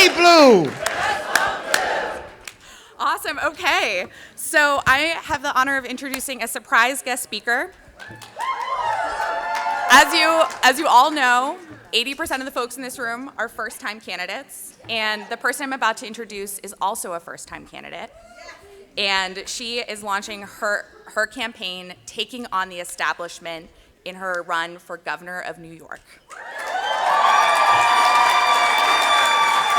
Stay blue. Awesome, okay. So I have the honor of introducing a surprise guest speaker. As you all know, 80% of the folks in this room are first-time candidates, and the person I'm about to introduce is also a first-time candidate. And she is launching her campaign, taking on the establishment in her run for governor of New York.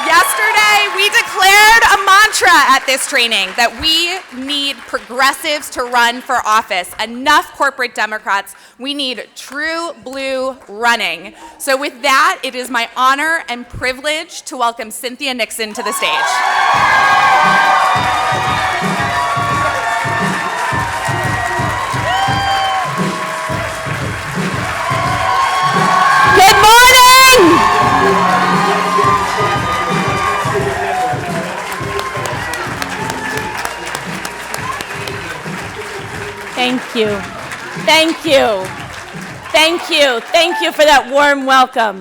Yesterday, we declared a mantra at this training that we need progressives to run for office. Enough corporate Democrats. We need true blue running. So with that, it is my honor and privilege to welcome Cynthia Nixon to the stage. Good morning! Thank you. Thank you. Thank you. Thank you for that warm welcome.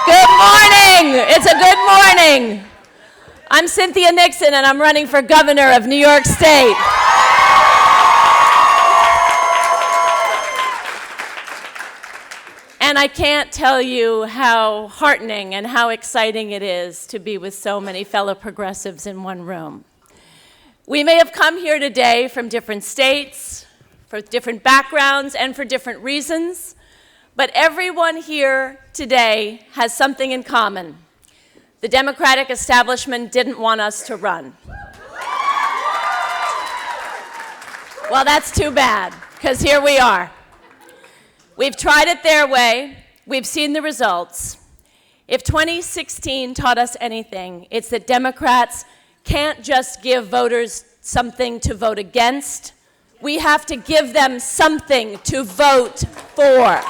Good morning. It's a good morning. I'm Cynthia Nixon, and I'm running for governor of New York State. And I can't tell you how heartening and how exciting it is to be with so many fellow progressives in one room. We may have come here today from different states, for different backgrounds, and for different reasons, but everyone here today has something in common. The Democratic establishment didn't want us to run. Well, that's too bad, because here we are. We've tried it their way. We've seen the results. If 2016 taught us anything, it's that Democrats can't just give voters something to vote against. We have to give them something to vote for.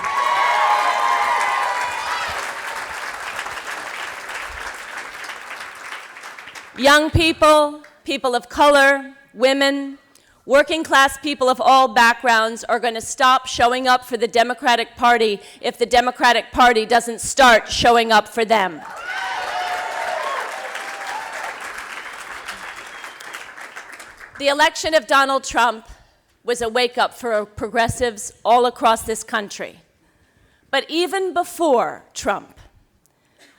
Young people, people of color, women, working class people of all backgrounds are going to stop showing up for the Democratic Party if the Democratic Party doesn't start showing up for them. The election of Donald Trump was a wake-up for progressives all across this country. But even before Trump,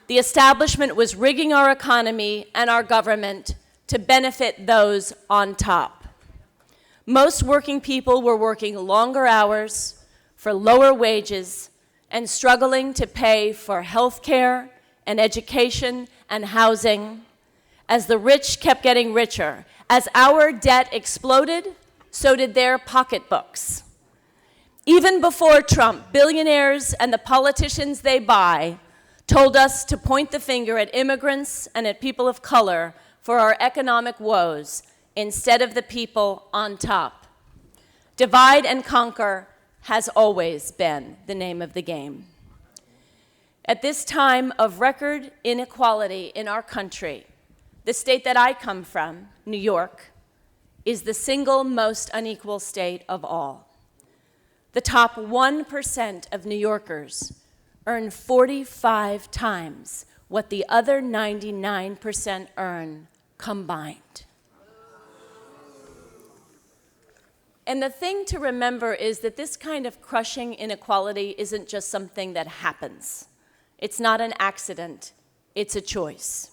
the establishment was rigging our economy and our government to benefit those on top. Most working people were working longer hours for lower wages and struggling to pay for health care and education and housing as the rich kept getting richer. As our debt exploded, so did their pocketbooks. Even before Trump, billionaires and the politicians they buy told us to point the finger at immigrants and at people of color for our economic woes instead of the people on top. Divide and conquer has always been the name of the game. At this time of record inequality in our country, the state that I come from, New York, is the single most unequal state of all. The top 1% of New Yorkers earn 45 times what the other 99% earn combined. And the thing to remember is that this kind of crushing inequality isn't just something that happens. It's not an accident, it's a choice.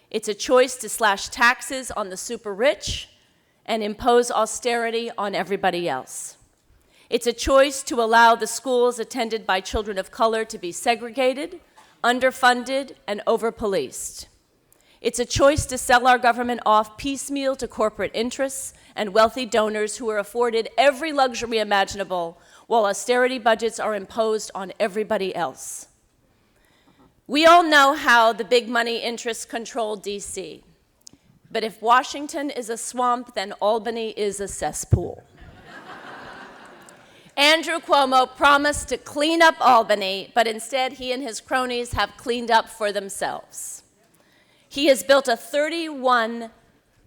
It's a choice to slash taxes on the super rich and impose austerity on everybody else. It's a choice to allow the schools attended by children of color to be segregated, underfunded, and over-policed. It's a choice to sell our government off piecemeal to corporate interests and wealthy donors who are afforded every luxury imaginable while austerity budgets are imposed on everybody else. We all know how the big money interests control DC. But if Washington is a swamp, then Albany is a cesspool. Andrew Cuomo promised to clean up Albany, but instead he and his cronies have cleaned up for themselves. He has built a $31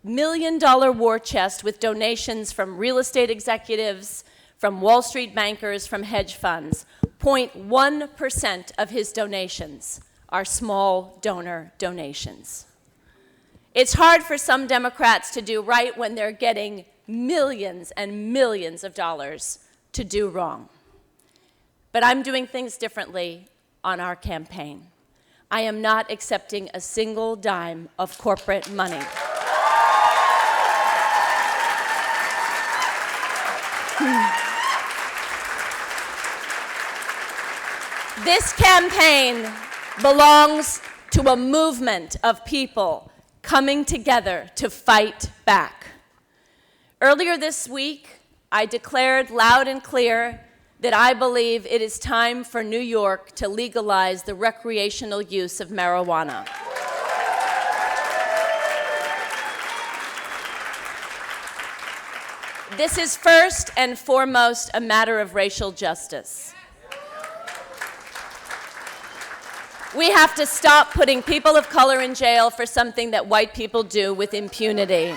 million war chest with donations from real estate executives, from Wall Street bankers, from hedge funds, 0.1% of his donations are small donor donations. It's hard for some Democrats to do right when they're getting millions and millions of dollars to do wrong. But I'm doing things differently on our campaign. I am not accepting a single dime of corporate money. This campaign belongs to a movement of people coming together to fight back. Earlier this week, I declared loud and clear that I believe it is time for New York to legalize the recreational use of marijuana. This is first and foremost a matter of racial justice. We have to stop putting people of color in jail for something that white people do with impunity.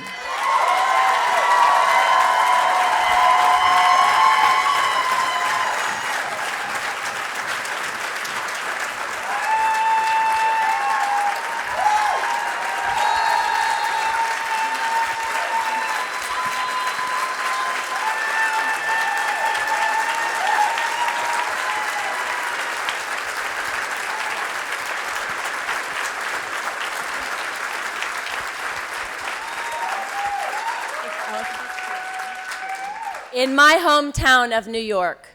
In my hometown of New York,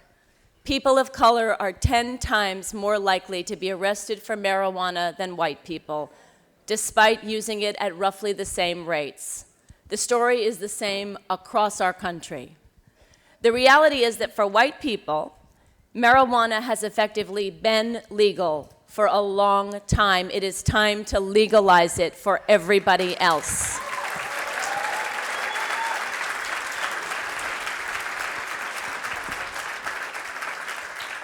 people of color are 10 times more likely to be arrested for marijuana than white people, despite using it at roughly the same rates. The story is the same across our country. The reality is that for white people, marijuana has effectively been legal for a long time. It is time to legalize it for everybody else.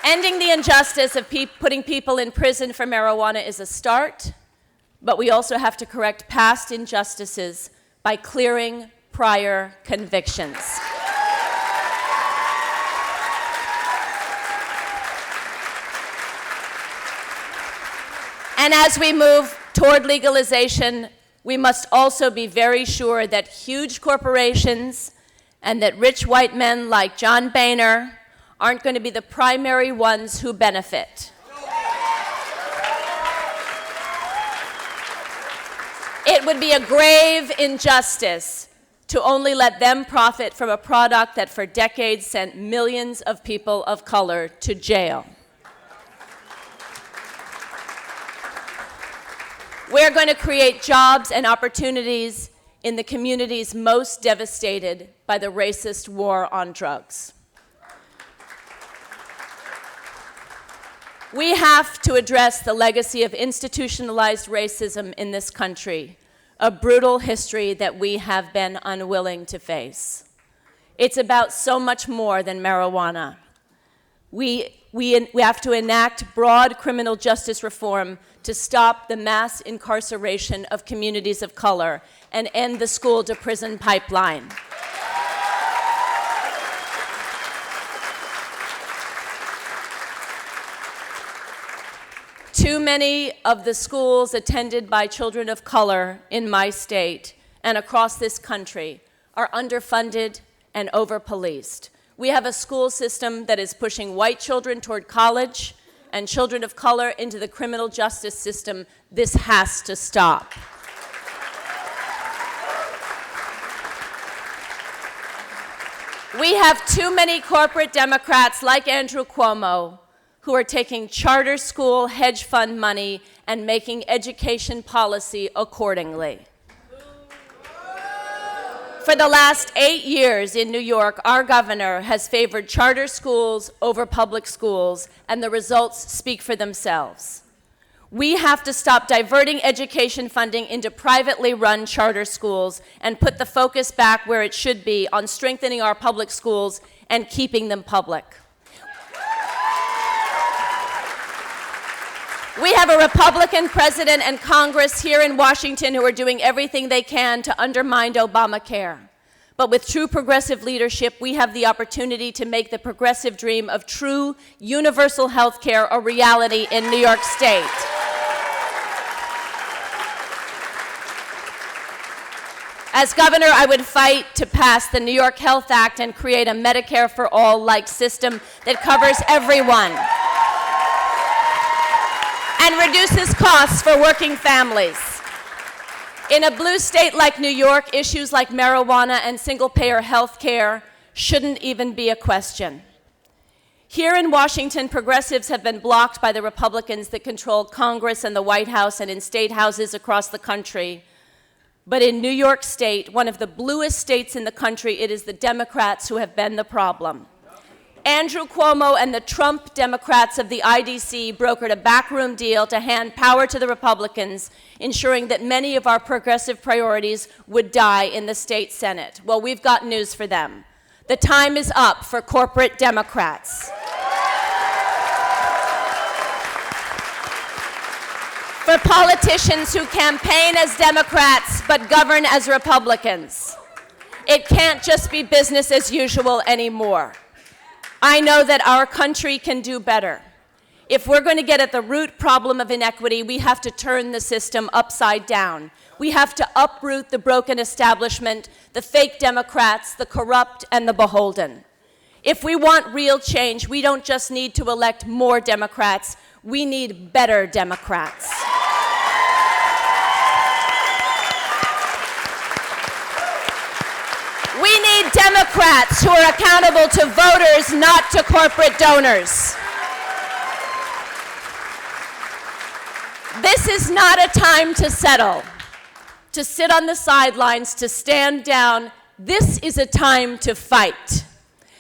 Ending the injustice of putting people in prison for marijuana is a start, but we also have to correct past injustices by clearing prior convictions. And as we move toward legalization, we must also be very sure that huge corporations and that rich white men like John Boehner aren't going to be the primary ones who benefit. It would be a grave injustice to only let them profit from a product that for decades sent millions of people of color to jail. We're going to create jobs and opportunities in the communities most devastated by the racist war on drugs. We have to address the legacy of institutionalized racism in this country, a brutal history that we have been unwilling to face. It's about so much more than marijuana. We have to enact broad criminal justice reform to stop the mass incarceration of communities of color and end the school-to-prison pipeline. Too many of the schools attended by children of color in my state and across this country are underfunded and over-policed. We have a school system that is pushing white children toward college and children of color into the criminal justice system. This has to stop. We have too many corporate Democrats like Andrew Cuomo who are taking charter school hedge fund money and making education policy accordingly. For the last 8 years in New York, our governor has favored charter schools over public schools, and the results speak for themselves. We have to stop diverting education funding into privately run charter schools and put the focus back where it should be on strengthening our public schools and keeping them public. We have a Republican president and Congress here in Washington who are doing everything they can to undermine Obamacare. But with true progressive leadership, we have the opportunity to make the progressive dream of true universal health care a reality in New York State. As governor, I would fight to pass the New York Health Act and create a Medicare for All-like system that covers everyone and reduces costs for working families. In a blue state like New York, issues like marijuana and single-payer health care shouldn't even be a question. Here in Washington, progressives have been blocked by the Republicans that control Congress and the White House and in state houses across the country. But in New York State, one of the bluest states in the country, it is the Democrats who have been the problem. Andrew Cuomo and the Trump Democrats of the IDC brokered a backroom deal to hand power to the Republicans, ensuring that many of our progressive priorities would die in the state Senate. Well, we've got news for them. The time is up for corporate Democrats. For politicians who campaign as Democrats but govern as Republicans. It can't just be business as usual anymore. I know that our country can do better. If we're going to get at the root problem of inequity, we have to turn the system upside down. We have to uproot the broken establishment, the fake Democrats, the corrupt, and the beholden. If we want real change, we don't just need to elect more Democrats, we need better Democrats. We need Democrats who are accountable to voters, not to corporate donors. This is not a time to settle, to sit on the sidelines, to stand down. This is a time to fight.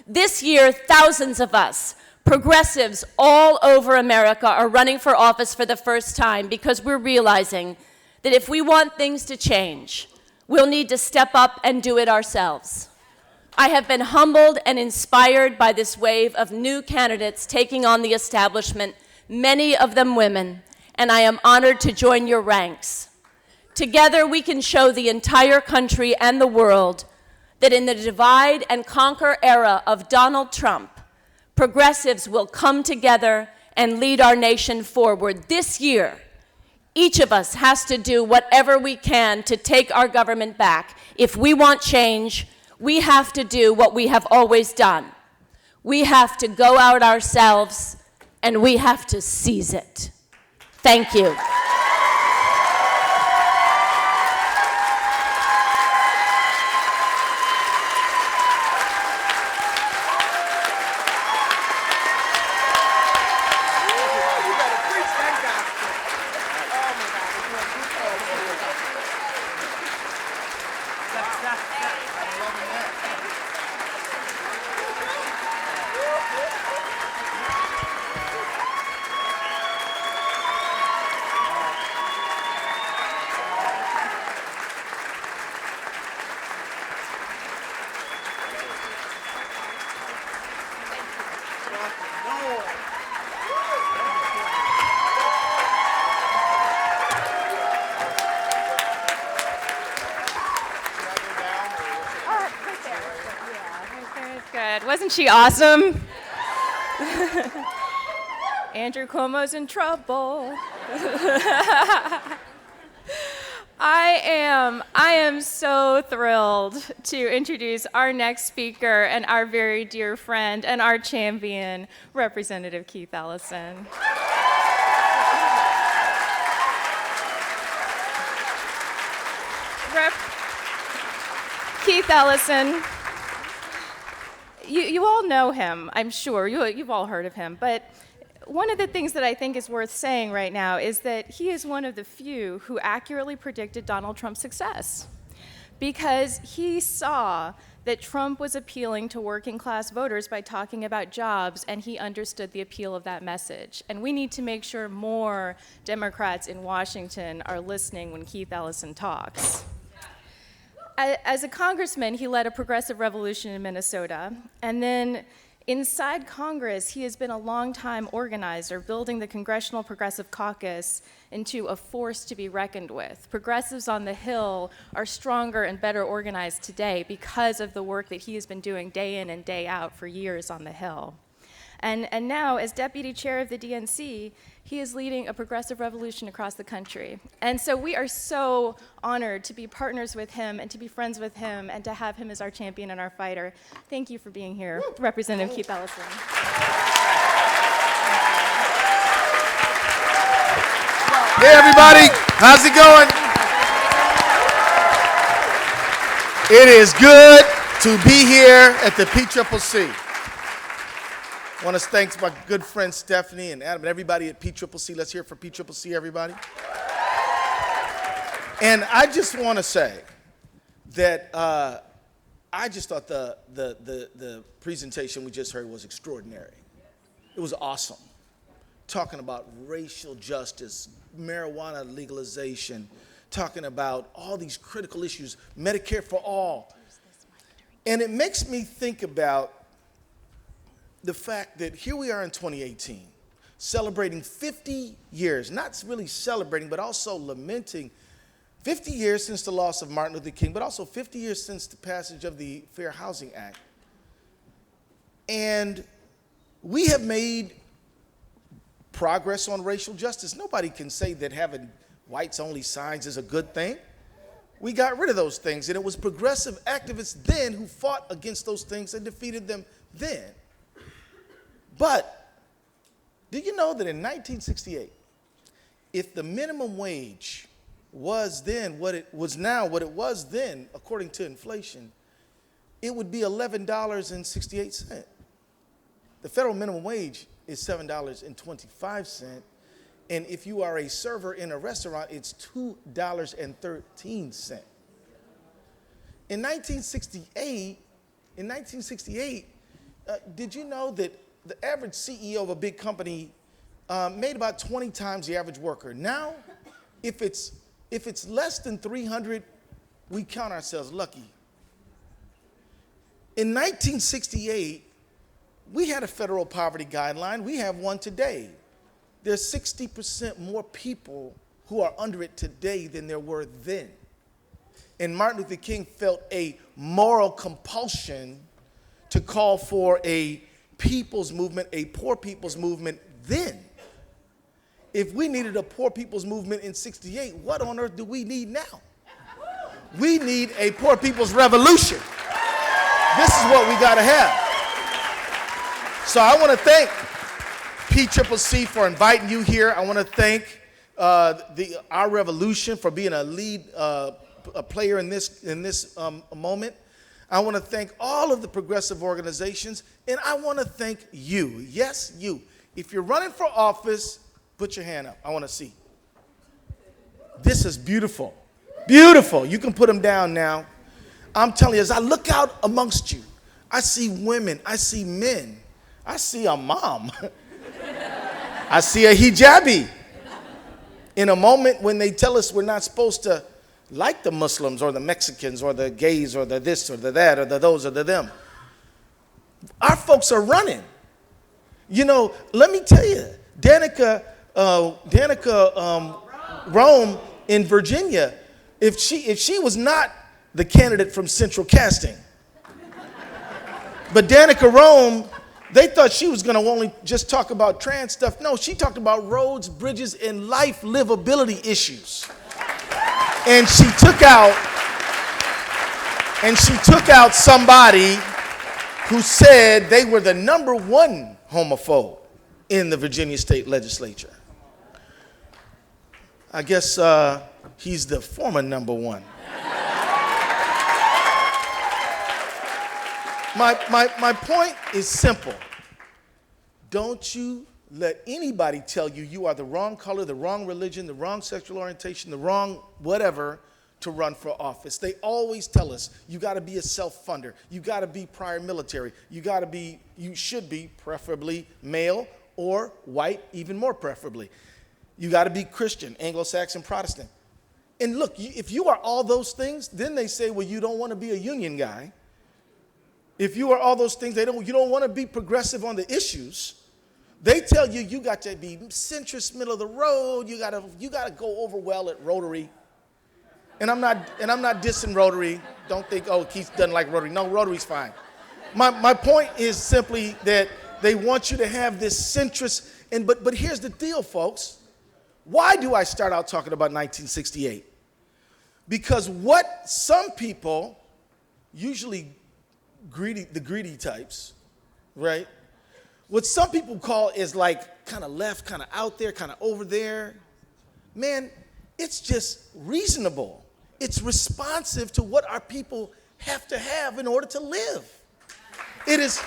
This year, thousands of us, progressives all over America, are running for office for the first time because we're realizing that if we want things to change, we'll need to step up and do it ourselves. I have been humbled and inspired by this wave of new candidates taking on the establishment, many of them women, and I am honored to join your ranks. Together, we can show the entire country and the world that in the divide and conquer era of Donald Trump, progressives will come together and lead our nation forward. This year, each of us has to do whatever we can to take our government back. If we want change, we have to do what we have always done. We have to go out ourselves, and we have to seize it. Thank you. Wasn't she awesome? Andrew Cuomo's in trouble. I am so thrilled to introduce our next speaker and our very dear friend and our champion, Representative Keith Ellison. Keith Ellison. You all know him, I'm sure. You've all heard of him. But one of the things that I think is worth saying right now is that he is one of the few who accurately predicted Donald Trump's success. Because he saw that Trump was appealing to working class voters by talking about jobs, and he understood the appeal of that message. And we need to make sure more Democrats in Washington are listening when Keith Ellison talks. As a congressman, he led a progressive revolution in Minnesota, and then Inside Congress, he has been a longtime organizer, building the Congressional Progressive Caucus into a force to be reckoned with. Progressives on the Hill are stronger and better organized today because of the work that he has been doing day in and day out for years on the Hill. And now, as deputy chair of the DNC, he is leading a progressive revolution across the country. And so we are so honored to be partners with him and to be friends with him and to have him as our champion and our fighter. Thank you for being here, Representative Keith Ellison. Hey everybody, how's it going? It is good to be here at the PCCC. I want to thank my good friend Stephanie and Adam and everybody at PCCC. Let's hear it for PCCC, everybody. And I just want to say that I just thought the presentation we just heard was extraordinary. It was awesome. Talking about racial justice, marijuana legalization, talking about all these critical issues, Medicare for all. And it makes me think about the fact that here we are in 2018, celebrating 50 years, not really celebrating, but also lamenting 50 years since the loss of Martin Luther King, but also 50 years since the passage of the Fair Housing Act. And we have made progress on racial justice. Nobody can say that having whites-only signs is a good thing. We got rid of those things, and it was progressive activists then who fought against those things and defeated them then. But do you know that in 1968, if the minimum wage was then what it was now, what it was then, according to inflation, it would be $11.68. The federal minimum wage is $7.25, and if you are a server in a restaurant, it's $2.13. In 1968, did you know that the average CEO of a big company made about 20 times the average worker? Now, if it's less than 300, we count ourselves lucky. In 1968, we had a federal poverty guideline. We have one today. There's 60% more people who are under it today than there were then. And Martin Luther King felt a moral compulsion to call for a people's movement, a poor people's movement then. If we needed a poor people's movement in 68, what on earth do we need now? We need a poor people's revolution. This is what we got to have. So I want to thank PCCC for inviting you here. I want to thank our revolution for being a lead player in this moment. I want to thank all of the progressive organizations, and I want to thank you. Yes, you. If you're running for office, put your hand up. I want to see. This is beautiful. Beautiful. You can put them down now. I'm telling you, as I look out amongst you, I see women, I see men, I see a mom, I see a hijabi. In a moment when they tell us we're not supposed to like the Muslims or the Mexicans or the gays or the this or the that or the those or the them, our folks are running. You know, let me tell you, Danica Rome in Virginia, if she was not the candidate from Central Casting, but Danica Rome, they thought she was going to only just talk about trans stuff. No, she talked about roads, bridges, and life livability issues. And she took out somebody who said they were the #1 homophobe in the Virginia State Legislature. I guess he's the former #1. My point is simple. Don't you let anybody tell you you are the wrong color, the wrong religion, the wrong sexual orientation, the wrong whatever to run for office. They always tell us you got to be a self-funder. You got to be prior military. You should be preferably male or white, even more preferably. You got to be Christian, Anglo-Saxon, Protestant. And look, if you are all those things, then they say, well, you don't want to be a union guy. If you are all those things, you don't want to be progressive on the issues. They tell you you got to be centrist, middle of the road. You gotta go over well at Rotary. And I'm not dissing Rotary. Don't think, oh, Keith doesn't like Rotary. No, Rotary's fine. My point is simply that they want you to have this centrist. But here's the deal, folks. Why do I start out talking about 1968? Because what some people, usually the greedy types, right? What some people call is like kind of left, kind of out there, kind of over there. Man, it's just reasonable. It's responsive to what our people have to have in order to live. It is.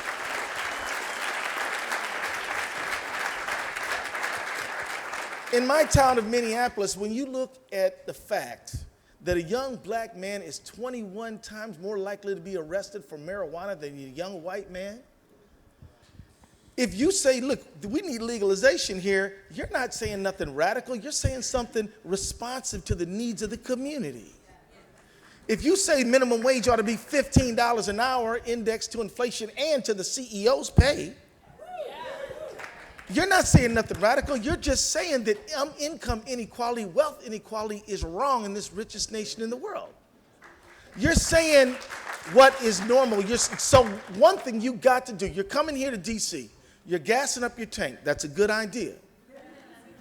In my town of Minneapolis, when you look at the fact that a young black man is 21 times more likely to be arrested for marijuana than a young white man, if you say, look, we need legalization here, you're not saying nothing radical. You're saying something responsive to the needs of the community. If you say minimum wage ought to be $15 an hour indexed to inflation and to the CEO's pay, you're not saying nothing radical. You're just saying that income inequality, wealth inequality is wrong in this richest nation in the world. You're saying what is normal. So one thing you got to do, you're coming here to D.C., you're gassing up your tank. That's a good idea.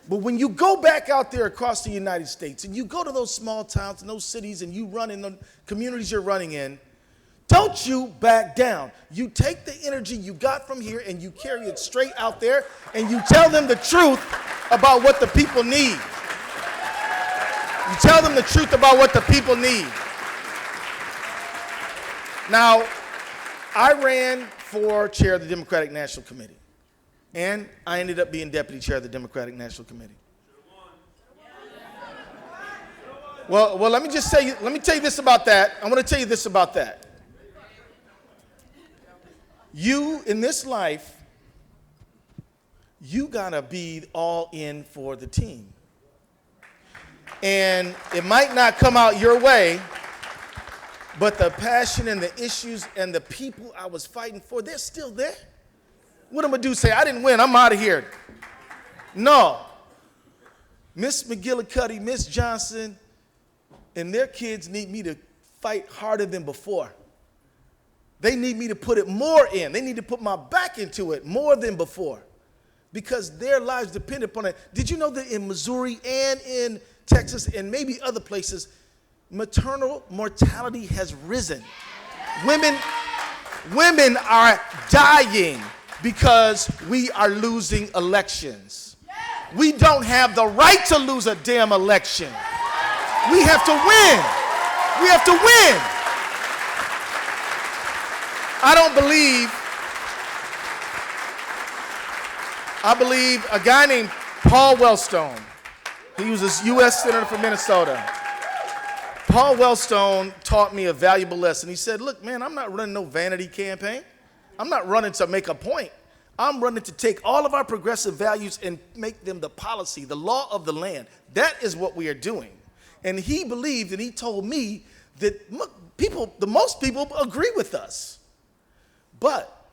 But when you go back out there across the United States and you go to those small towns and those cities and you run in the communities you're running in, don't you back down. You take the energy you got from here and you carry it straight out there and you tell them the truth about what the people need. You tell them the truth about what the people need. Now, I ran for chair of the Democratic National Committee. And I ended up being deputy chair of the Democratic National Committee. Well, let me tell you this about that. I want to tell you this about that. You, in this life, you gotta be all in for the team. And it might not come out your way, but the passion and the issues and the people I was fighting for, they're still there. What am I do? Say, I didn't win, I'm out of here. No. Miss McGillicuddy, Miss Johnson, and their kids need me to fight harder than before. They need me to put it more in. They need to put my back into it more than before because their lives depend upon it. Did you know that in Missouri and in Texas and maybe other places, maternal mortality has risen? Women are dying because we are losing elections. We don't have the right to lose a damn election. We have to win. We have to win. I believe a guy named Paul Wellstone, he was a U.S. Senator from Minnesota. Paul Wellstone taught me a valuable lesson. He said, look, man, I'm not running no vanity campaign. I'm not running to make a point. I'm running to take all of our progressive values and make them the policy, the law of the land. That is what we are doing. And he believed and he told me that most people agree with us. But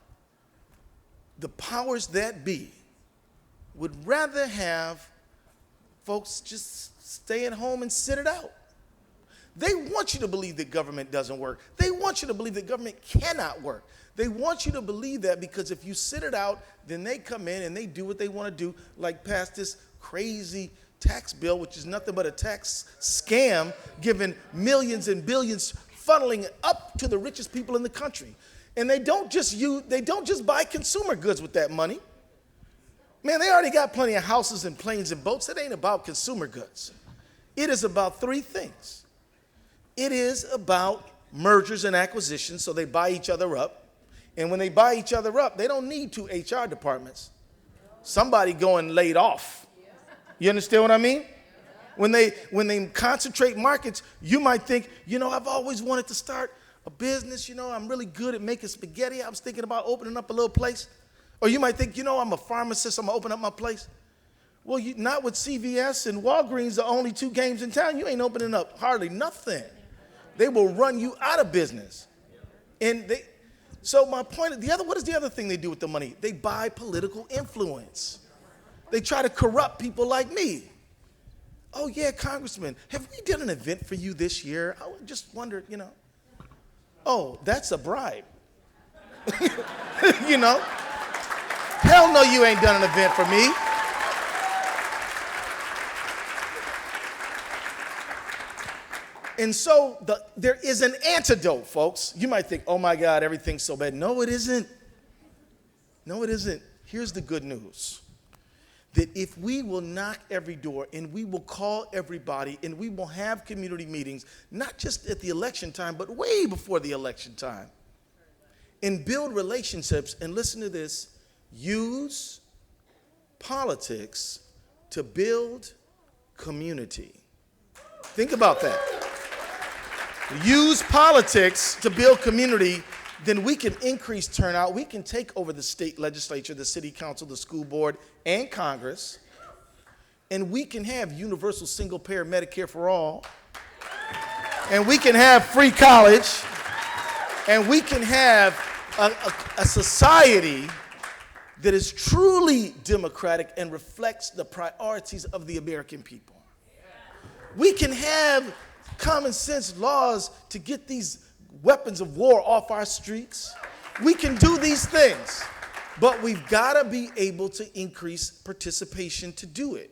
the powers that be would rather have folks just stay at home and sit it out. They want you to believe that government doesn't work. They want you to believe that government cannot work. They want you to believe that because if you sit it out, then they come in and they do what they want to do, like pass this crazy tax bill, which is nothing but a tax scam, giving millions and billions funneling up to the richest people in the country. And they don't just buy consumer goods with that money. Man, they already got plenty of houses and planes and boats. It ain't about consumer goods. It is about three things. It is about mergers and acquisitions, so they buy each other up. And when they buy each other up, they don't need two HR departments. Somebody going laid off. You understand what I mean? When they concentrate markets, you might think, I've always wanted to start a business. I'm really good at making spaghetti. I was thinking about opening up a little place. Or you might think, I'm a pharmacist. I'm going to open up my place. Well, not with CVS and Walgreens, the only two games in town. You ain't opening up hardly nothing. They will run you out of business. And So my point, what is the other thing they do with the money? They buy political influence. They try to corrupt people like me. Oh yeah, Congressman, have we done an event for you this year? I just wondered, Oh, that's a bribe. Hell no, you ain't done an event for me. And so there is an antidote, folks. You might think, oh my God, everything's so bad. No, it isn't. No, it isn't. Here's the good news. That if we will knock every door and we will call everybody and we will have community meetings, not just at the election time, but way before the election time, and build relationships, and listen to this, use politics to build community. Think about that. Use politics to build community, then we can increase turnout. We can take over the state legislature, the city council, the school board, and Congress. And we can have universal single-payer Medicare for all. And we can have free college. And we can have a society that is truly democratic and reflects the priorities of the American people. We can have common sense laws to get these weapons of war off our streets. We can do these things, but we've got to be able to increase participation to do it.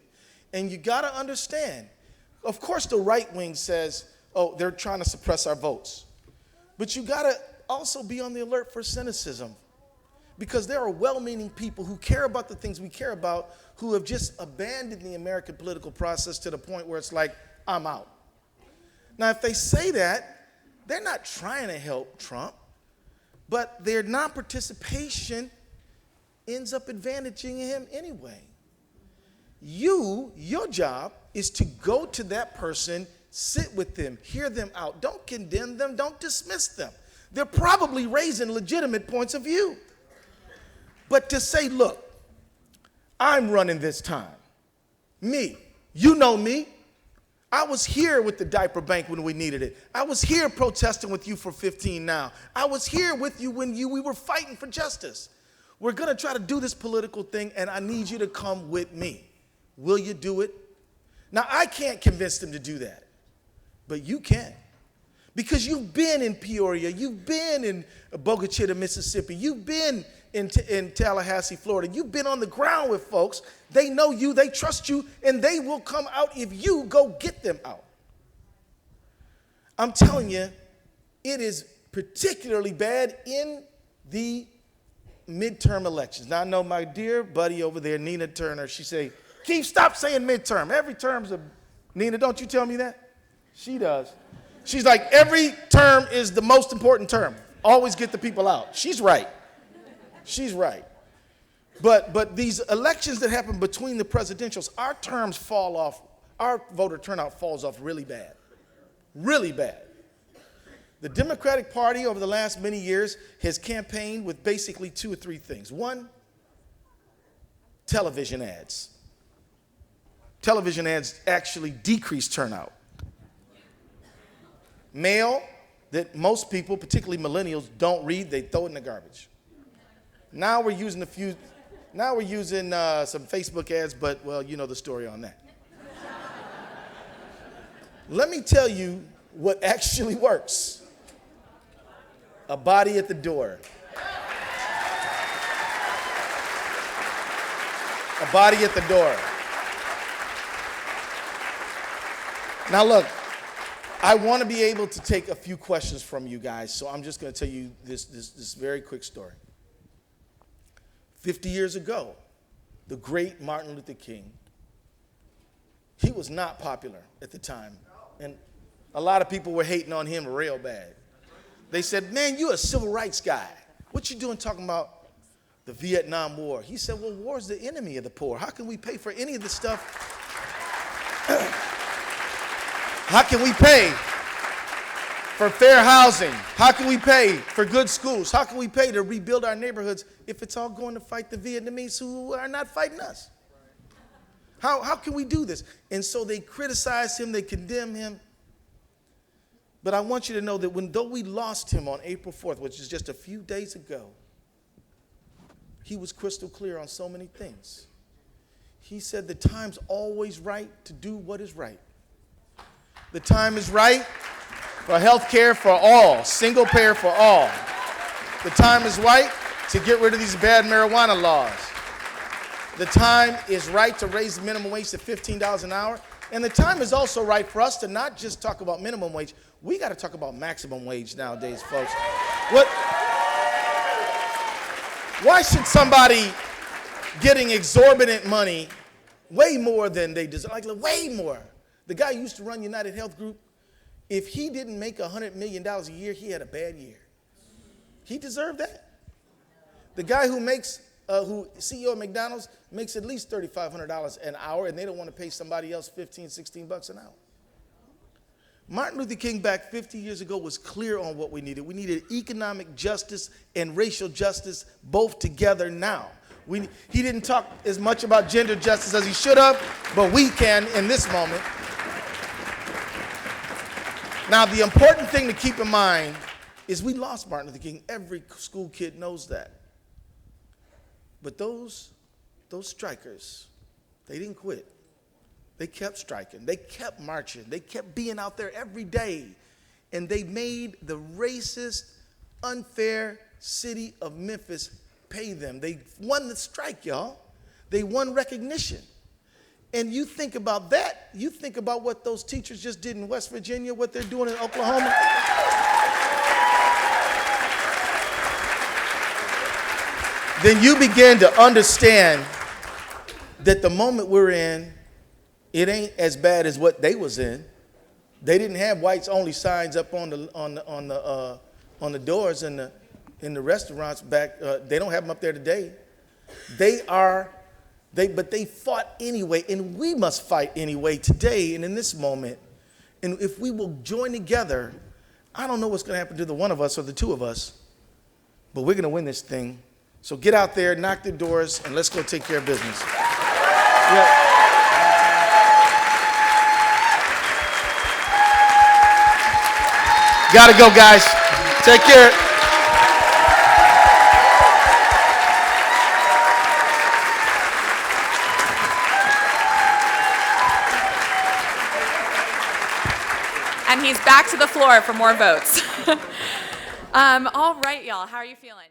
And you got to understand, of course the right wing says, oh, they're trying to suppress our votes. But you got to also be on the alert for cynicism, because there are well-meaning people who care about the things we care about who have just abandoned the American political process to the point where it's like, I'm out. Now, if they say that, they're not trying to help Trump, but their non-participation ends up advantaging him anyway. Your job is to go to that person, sit with them, hear them out. Don't condemn them, don't dismiss them. They're probably raising legitimate points of view. But to say, look, I'm running this time. Me, you know me. I was here with the diaper bank when we needed it. I was here protesting with you for 15 now. I was here with you when we were fighting for justice. We're going to try to do this political thing, and I need you to come with me. Will you do it? Now, I can't convince them to do that, but you can. Because you've been in Peoria, you've been in Bogota, Mississippi, you've been in Tallahassee, Florida. You've been on the ground with folks. They know you, they trust you, and they will come out if you go get them out. I'm telling you, it is particularly bad in the midterm elections. Now, I know my dear buddy over there, Nina Turner, she say, Keith, stop saying midterm. Every term's a, Nina, don't you tell me that? She does. She's like, every term is the most important term. Always get the people out. She's right. She's right. But these elections that happen between the presidentials, our terms fall off, our voter turnout falls off really bad. Really bad. The Democratic Party over the last many years has campaigned with basically 2 or 3 things. One, television ads. Television ads actually decrease turnout. Mail that most people, particularly millennials, don't read, they throw it in the garbage. Now we're using some Facebook ads, but, well, you know the story on that. Let me tell you what actually works. A body at the door. A body at the door. Now look, I want to be able to take a few questions from you guys, so I'm just going to tell you this very quick story. 50 years ago, the great Martin Luther King, he was not popular at the time, and a lot of people were hating on him real bad. They said, man, you're a civil rights guy. What you doing talking about the Vietnam War? He said, well, war's the enemy of the poor. How can we pay for any of this stuff? How can we pay for fair housing? How can we pay for good schools? How can we pay to rebuild our neighborhoods if it's all going to fight the Vietnamese who are not fighting us? How can we do this? And so they criticize him, they condemn him. But I want you to know that though we lost him on April 4th, which is just a few days ago, he was crystal clear on so many things. He said the time's always right to do what is right. The time is right for health care for all, single payer for all. The time is right to get rid of these bad marijuana laws. The time is right to raise the minimum wage to $15 an hour. And the time is also right for us to not just talk about minimum wage. We got to talk about maximum wage nowadays, folks. Why should somebody getting exorbitant money, way more than they deserve, like way more? The guy who used to run United Health Group, if he didn't make $100 million a year, he had a bad year. He deserved that. The guy who CEO of McDonald's makes at least $3,500 an hour, and they don't want to pay somebody else $15-16 an hour. Martin Luther King back 50 years ago was clear on what we needed. We needed economic justice and racial justice both together now. He didn't talk as much about gender justice as he should have, but we can in this moment. Now, the important thing to keep in mind is we lost Martin Luther King. Every school kid knows that. But those strikers, they didn't quit. They kept striking. They kept marching. They kept being out there every day. And they made the racist, unfair city of Memphis pay them. They won the strike, y'all. They won recognition. And you think about that. You think about what those teachers just did in West Virginia, what they're doing in Oklahoma. Then you begin to understand that the moment we're in, it ain't as bad as what they was in. They didn't have whites only signs up on the doors in the restaurants back. They don't have them up there today. But they fought anyway, and we must fight anyway today and in this moment. And if we will join together, I don't know what's going to happen to the one of us or the two of us, but we're going to win this thing. So get out there, knock the doors, and let's go take care of business. Yeah. Gotta go, guys. Take care. And he's back to the floor for more votes. All right, y'all. How are you feeling?